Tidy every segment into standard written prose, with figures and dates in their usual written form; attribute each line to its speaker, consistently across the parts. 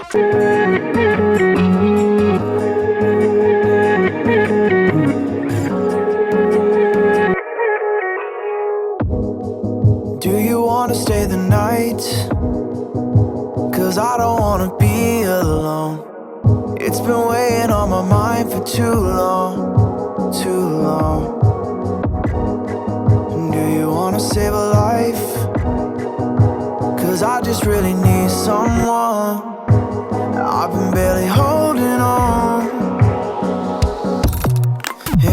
Speaker 1: Do you wanna stay the night? 'Cause I don't wanna be alone. It's been weighing on my mind for too long, too long. Do you wanna save a life? 'Cause I just really need someone. I've been barely holding on,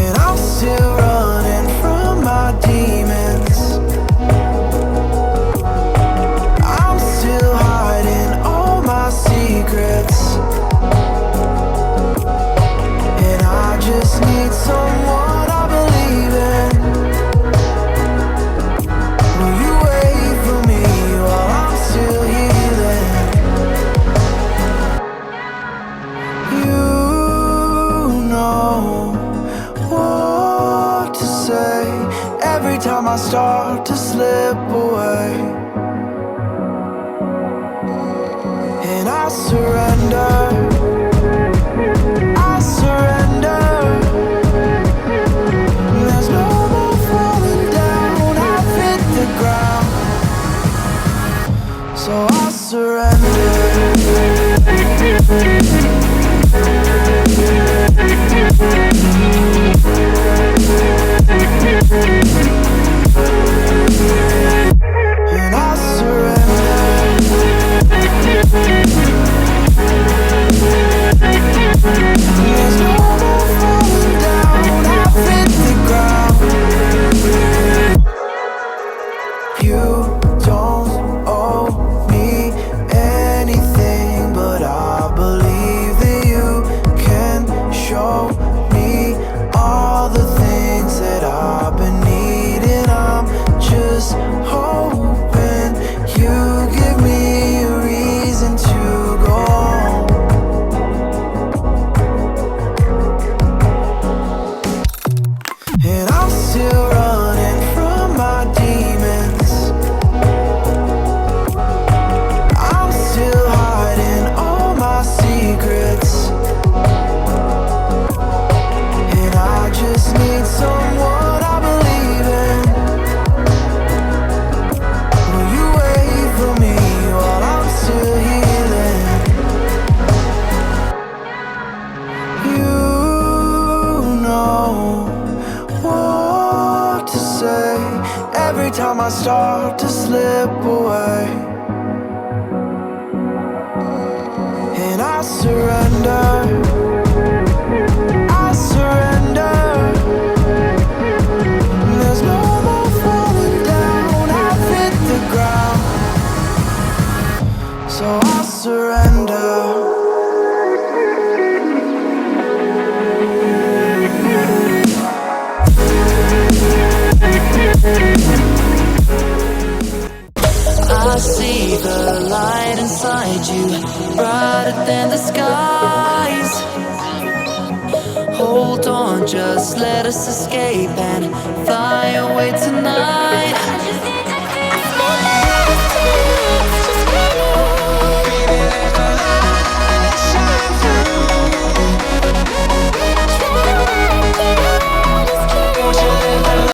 Speaker 1: and I'm still running from my demons. I'm still hiding all my secrets, and I just need someone I believe in. Will you wait for me while I'm still healing? You know what to say every time I start to slip away, and I surrender. I surrender. There's no more falling down. I've hit the ground, so I surrender. And I surrender. There's no more falling down. I've hit the ground. You don't owe me anything, but I believe that you can show me all the things that I've been needing. I'm just hoping you give me a reason to go on. And I'm still running from my demons. I'm still hiding all my secrets, and I just need someone I believe in. Will you wait for me while I'm still healing? You know what to say every time I start to slip away, and I surrender. I surrender. There's no more falling down. I've hit the ground, so I surrender.
Speaker 2: I see the light inside you, brighter than the skies. Hold on, just let us escape and fly away tonight.